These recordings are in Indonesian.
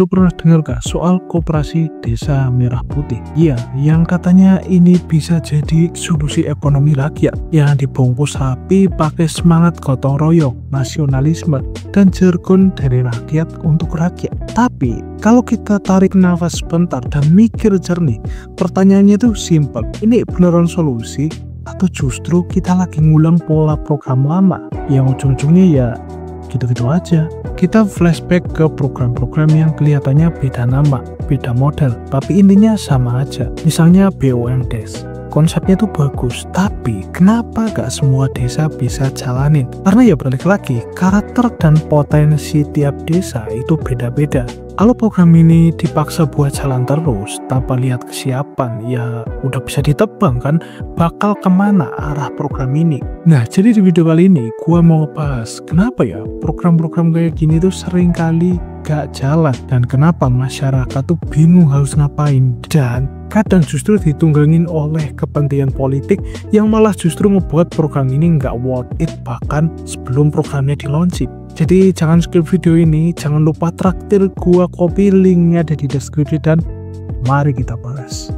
Lu pernah dengar gak soal koperasi desa merah putih? Iya, yang katanya ini bisa jadi solusi ekonomi rakyat yang dibungkus rapi pakai semangat gotong royong, nasionalisme, dan jargon dari rakyat untuk rakyat. Tapi, kalau kita tarik nafas sebentar dan mikir jernih, pertanyaannya tuh simpel. Ini beneran solusi? Atau justru kita lagi ngulang pola program lama yang ujung-ujungnya ya gitu-gitu aja. Kita flashback ke program-program yang kelihatannya beda nama, beda model, tapi intinya sama aja. Misalnya BUMDes. Konsepnya tuh bagus, tapi kenapa gak semua desa bisa jalanin? Karena ya balik lagi, karakter dan potensi tiap desa itu beda-beda. Kalau program ini dipaksa buat jalan terus tanpa lihat kesiapan, ya udah bisa ditebang kan bakal kemana arah program ini. Nah, jadi di video kali ini gua mau bahas kenapa ya program-program kayak gini tuh sering kali gak jalan, dan kenapa masyarakat tuh bingung harus ngapain, dan kadang justru ditunggangin oleh kepentingan politik yang malah justru membuat program ini nggak worth it bahkan sebelum programnya di launching. Jadi jangan skip video ini, jangan lupa traktir gua kopi, linknya ada di deskripsi, dan mari kita bahas.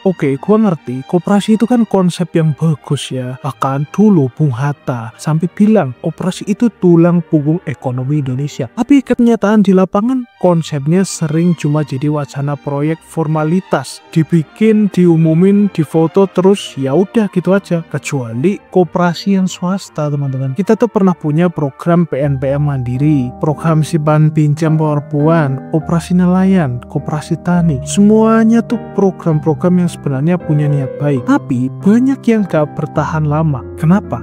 Oke, gua ngerti, koperasi itu kan konsep yang bagus ya. Bahkan dulu Bung Hatta sampai bilang koperasi itu tulang punggung ekonomi Indonesia. Tapi kenyataan di lapangan, konsepnya sering cuma jadi wacana proyek formalitas. Dibikin, diumumin, difoto, terus ya udah gitu aja. Kecuali koperasi yang swasta, teman-teman. Kita tuh pernah punya program PNPM Mandiri, program simpan pinjam perempuan, koperasi nelayan, koperasi tani. Semuanya tuh program-program yang sebenarnya punya niat baik, tapi banyak yang gak bertahan lama. Kenapa?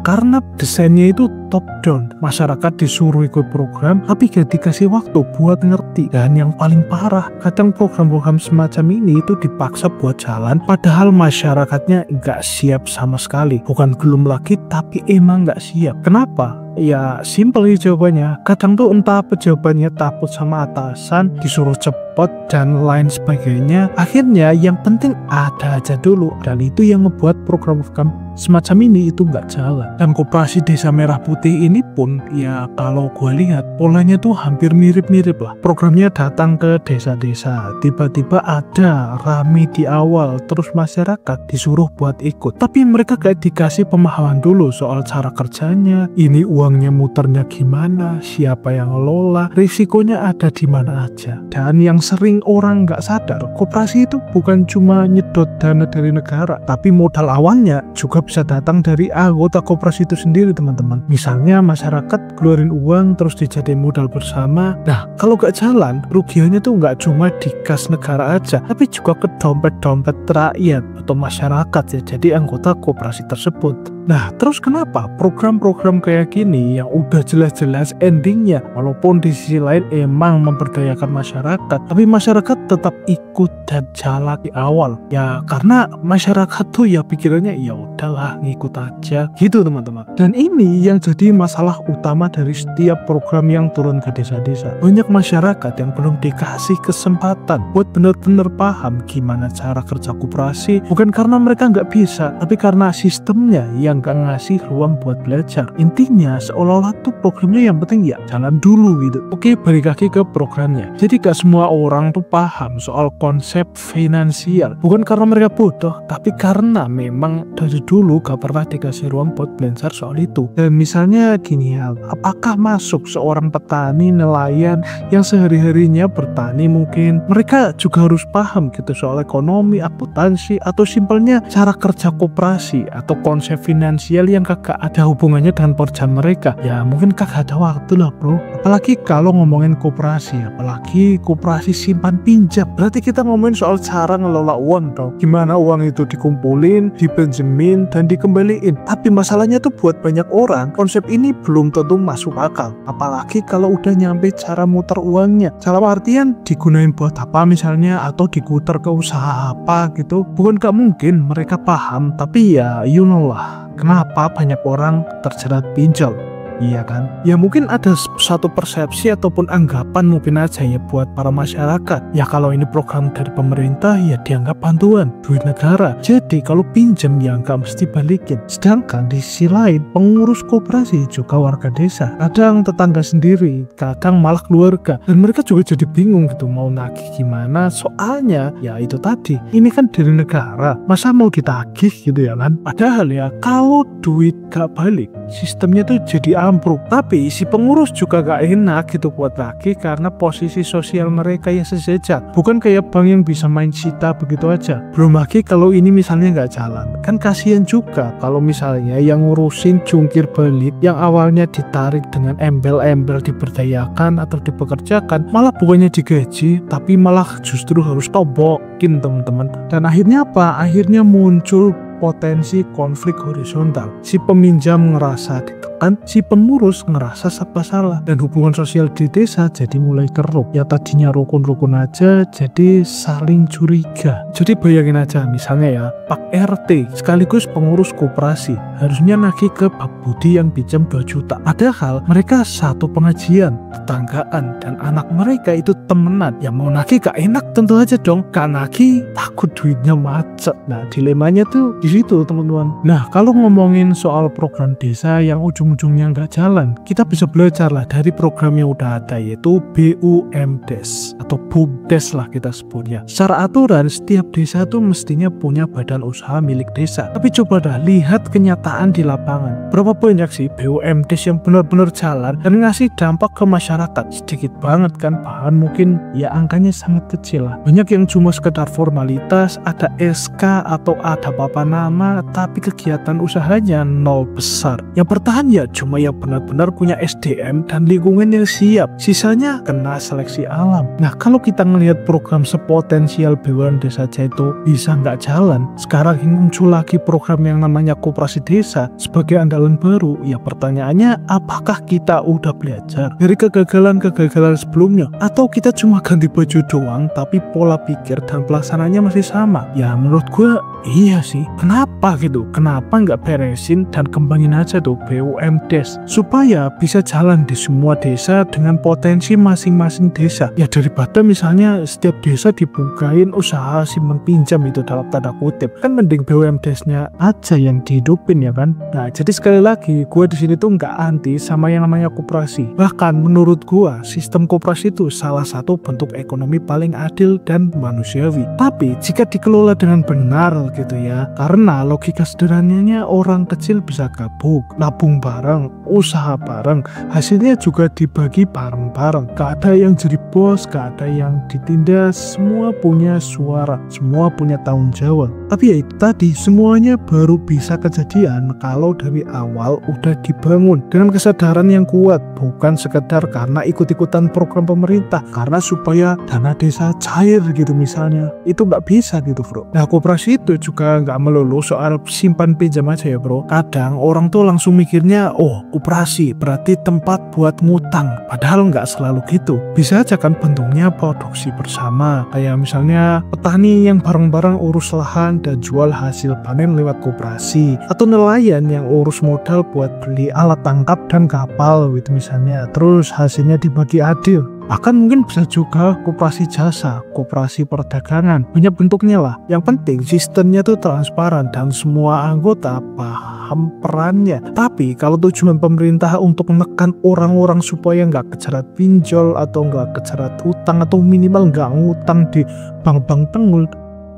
Karena desainnya itu top down. Masyarakat disuruh ikut program tapi gak dikasih waktu buat ngerti. Dan yang paling parah, kadang program-program semacam ini itu dipaksa buat jalan padahal masyarakatnya gak siap sama sekali. Bukan belum lagi, tapi emang gak siap. Kenapa? Ya simple jawabannya. Kadang tuh entah pejabatnya takut sama atasan, disuruh cepet dan lain sebagainya. Akhirnya yang penting ada aja dulu, dan itu yang membuat program-program semacam ini itu nggak jalan. Dan koperasi desa merah putih ini pun ya kalau gue lihat polanya tuh hampir mirip-mirip lah. Programnya datang ke desa-desa, tiba-tiba ada rame di awal, terus masyarakat disuruh buat ikut, tapi mereka gak dikasih pemahaman dulu soal cara kerjanya, ini uangnya muternya gimana, siapa yang ngelola, risikonya ada di mana aja. Dan yang sering orang nggak sadar, koperasi itu bukan cuma nyedot dana dari negara, tapi modal awalnya juga bisa datang dari anggota koperasi itu sendiri, teman-teman. Misalnya masyarakat keluarin uang terus dijadiin modal bersama. Nah, kalau nggak jalan, rugiannya tuh nggak cuma di kas negara aja, tapi juga ke dompet-dompet rakyat atau masyarakat ya, jadi anggota koperasi tersebut. Nah, terus kenapa program-program kayak gini yang udah jelas-jelas endingnya, walaupun di sisi lain emang memberdayakan masyarakat, tapi masyarakat tetap ikut dan jalan di awal? Ya karena masyarakat tuh ya pikirannya ya udahlah ngikut aja gitu, teman-teman. Dan ini yang jadi masalah utama dari setiap program yang turun ke desa-desa. Banyak masyarakat yang belum dikasih kesempatan buat bener-bener paham gimana cara kerja koperasi, bukan karena mereka nggak bisa, tapi karena sistemnya yang gak ngasih ruang buat belajar. Intinya seolah-olah tuh programnya yang penting ya jalan dulu gitu. Oke, balik lagi ke programnya. Jadi gak semua orang tuh paham soal konsep finansial, bukan karena mereka bodoh, tapi karena memang dari dulu gak pernah dikasih ruang buat belajar soal itu. Dan misalnya gini hal, apakah masuk seorang petani nelayan yang sehari-harinya bertani, mungkin mereka juga harus paham gitu soal ekonomi, akuntansi, atau simpelnya cara kerja koperasi atau konsep finansial yang kagak ada hubungannya dengan pekerjaan mereka. Ya mungkin kagak ada waktu lah bro. Apalagi kalau ngomongin koperasi, apalagi koperasi simpan pinjam, berarti kita ngomongin soal cara ngelola uang dong. Gimana uang itu dikumpulin, dipinjemin, dan dikembaliin. Tapi masalahnya tuh buat banyak orang, konsep ini belum tentu masuk akal. Apalagi kalau udah nyampe cara muter uangnya. Dalam artian digunain buat apa misalnya, atau dikuter ke usaha apa gitu. Bukan gak mungkin mereka paham, tapi ya you know lah kenapa banyak orang terjerat pinjol. iya kan? Ya mungkin ada satu persepsi ataupun anggapan mungkin aja ya buat para masyarakat. Ya kalau ini program dari pemerintah ya dianggap bantuan, duit negara. Jadi kalau pinjam ya nggak mesti balikin. Sedangkan di sisi lain pengurus koperasi juga warga desa. Kadang tetangga sendiri, kadang malah keluarga. Dan mereka juga jadi bingung gitu mau nagih gimana. Soalnya ya itu tadi, ini kan dari negara. Masa mau ditagih gitu ya kan? Padahal ya kalau duit gak balik, sistemnya tuh jadi ambruk. Tapi si pengurus juga gak enak gitu buat nagih karena posisi sosial mereka yang sejajar. Bukan kayak bank yang bisa main sita begitu aja. Belum lagi kalau ini misalnya gak jalan. Kan kasihan juga kalau misalnya yang ngurusin jungkir balik yang awalnya ditarik dengan embel-embel diberdayakan atau dipekerjakan, malah bukannya digaji tapi malah justru harus tobokin teman-teman. Dan akhirnya apa? Akhirnya muncul potensi konflik horizontal. Si peminjam ngerasa ditekan, si pengurus ngerasa serba salah, dan hubungan sosial di desa jadi mulai keruh. Ya tadinya rukun-rukun aja jadi saling curiga. Jadi bayangin aja misalnya ya, Pak RT sekaligus pengurus koperasi harusnya nagih ke Pak Budi yang pinjam 2 juta. Padahal mereka satu pengajian, tetanggaan, dan anak mereka itu temenan. Ya mau nagih gak enak tentu aja dong. Gak nagih takut duitnya macet. Nah dilemanya tuh di situ teman-teman. Nah kalau ngomongin soal program desa yang ujung-ujungnya nggak jalan, kita bisa belajar lah dari program yang udah ada, yaitu BUMDes atau BUMDes lah kita sebutnya. Secara aturan setiap desa tuh mestinya punya badan usaha milik desa. Tapi coba dah lihat kenyataan di lapangan. Berapa banyak sih BUMDes yang benar-benar jalan dan ngasih dampak ke masyarakat? Sedikit banget kan, bahkan mungkin ya angkanya sangat kecil lah. Banyak yang cuma sekedar formalitas, ada SK atau ada papan nama, tapi kegiatan usahanya nol besar. Yang bertahan ya cuma yang benar-benar punya SDM dan lingkungan yang siap. Sisanya kena seleksi alam. Nah kalau kita ngelihat program sepotensial BUMDes saja itu bisa nggak jalan, sekarang muncul lagi program yang namanya koperasi desa sebagai andalan baru. Ya pertanyaannya, apakah kita udah belajar dari kegagalan-kegagalan sebelumnya, atau kita cuma ganti baju doang tapi pola pikir dan pelaksananya masih sama? Ya menurut gue iya sih. Kenapa gitu? Kenapa nggak beresin dan kembangin aja tuh BUMDes supaya bisa jalan di semua desa dengan potensi masing-masing desa? Ya daripada misalnya setiap desa dibukain usaha simpen pinjam itu dalam tanda kutip, kan mending BUMDesnya aja yang dihidupin ya kan? Nah jadi sekali lagi gue di sini tuh nggak anti sama yang namanya koperasi. Bahkan menurut gue sistem koperasi itu salah satu bentuk ekonomi paling adil dan manusiawi. Tapi jika dikelola dengan benar gitu ya, karena logika sederhananya orang kecil bisa gabung, nabung bareng, usaha bareng, hasilnya juga dibagi bareng-bareng. Gak ada yang jadi bos, gak ada yang ditindas, semua punya suara, semua punya tanggung jawab. Tapi ya itu tadi, semuanya baru bisa kejadian kalau dari awal udah dibangun dengan kesadaran yang kuat, bukan sekedar karena ikut-ikutan program pemerintah, karena supaya dana desa cair gitu misalnya. Itu nggak bisa gitu bro. Nah koperasi itu juga nggak melulu soal simpan pinjam aja ya bro. Kadang orang tuh langsung mikirnya, oh koperasi berarti tempat buat ngutang, padahal nggak selalu gitu. Bisa aja kan bentuknya produksi bersama, kayak misalnya petani yang bareng-bareng urus lahan dan jual hasil panen lewat koperasi, atau nelayan yang urus modal buat beli alat tangkap dan kapal gitu misalnya, terus hasilnya dibagi adil. Bahkan mungkin bisa juga koperasi jasa, koperasi perdagangan, banyak bentuknya lah. Yang penting sistemnya tuh transparan dan semua anggota paham perannya. Tapi kalau tujuan pemerintah untuk menekan orang-orang supaya nggak kejerat pinjol atau nggak kejerat hutang atau minimal nggak ngutang di bank-bank tengul,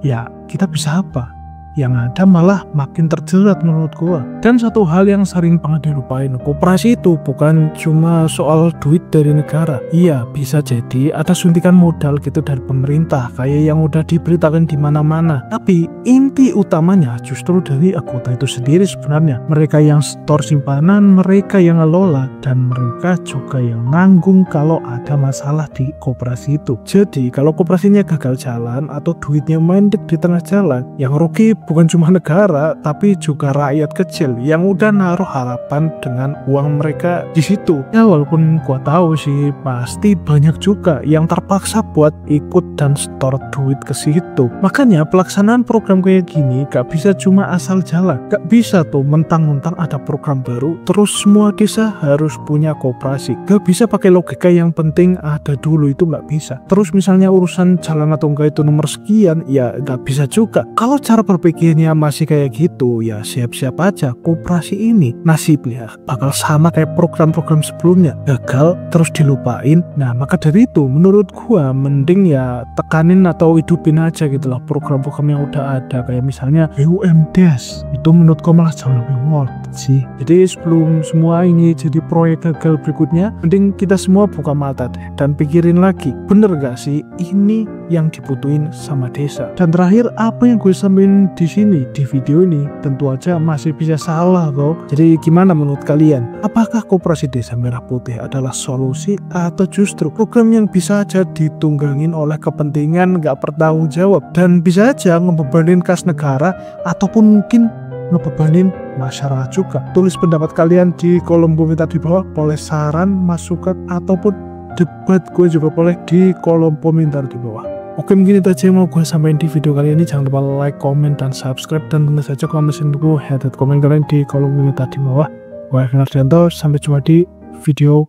ya kita bisa apa? Yang ada malah makin terjerat menurut gua. Dan satu hal yang sering banget dilupain, koperasi itu bukan cuma soal duit dari negara. Iya, bisa jadi ada suntikan modal gitu dari pemerintah kayak yang udah diberitakan di mana-mana. Tapi inti utamanya justru dari anggota itu sendiri sebenarnya. Mereka yang store simpanan, mereka yang ngelola, dan mereka juga yang nanggung kalau ada masalah di koperasi itu. Jadi kalau koperasinya gagal jalan atau duitnya mandek di tengah jalan, yang rugi bukan cuma negara, tapi juga rakyat kecil yang udah naruh harapan dengan uang mereka di situ. Ya walaupun gua tahu sih pasti banyak juga yang terpaksa buat ikut dan store duit ke situ. Makanya pelaksanaan program kayak gini gak bisa cuma asal jalan. Gak bisa tuh mentang-mentang ada program baru terus semua desa harus punya koperasi. Gak bisa pakai logika yang penting ada dulu, itu gak bisa. Terus misalnya urusan jalan atau enggak itu nomor sekian, ya gak bisa juga. Kalau cara berpikirnya masih kayak gitu, ya siap-siap aja koperasi ini nasibnya bakal sama kayak program-program sebelumnya, gagal terus dilupain. Nah maka dari itu menurut gua mending ya tekanin atau hidupin aja gitu lah program-program yang udah ada, kayak misalnya BUMDes. Itu menurut gua malah jauh lebih worth it sih. Jadi sebelum semua ini jadi proyek gagal berikutnya, mending kita semua buka mata deh dan pikirin lagi, bener gak sih ini yang dibutuhin sama desa. Dan terakhir, apa yang gue sampaikan di sini di video ini tentu aja masih bisa salah kok. Jadi gimana menurut kalian? Apakah koperasi desa merah putih adalah solusi atau justru program yang bisa aja ditunggangin oleh kepentingan gak bertanggung jawab dan bisa aja ngebebanin kas negara ataupun mungkin ngebebanin masyarakat juga? Tulis pendapat kalian di kolom komentar di bawah. Boleh saran, masukan ataupun debat gue juga boleh di kolom komentar di bawah. Oke, mungkin itu aja yang mau gue sampaikan di video kali ini. Jangan lupa like, comment, dan subscribe, dan tentu saja kalau masih nunggu head komen kalian di kolom komentar di bawah. Gue Ardianto, sampai jumpa di video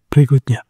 berikutnya.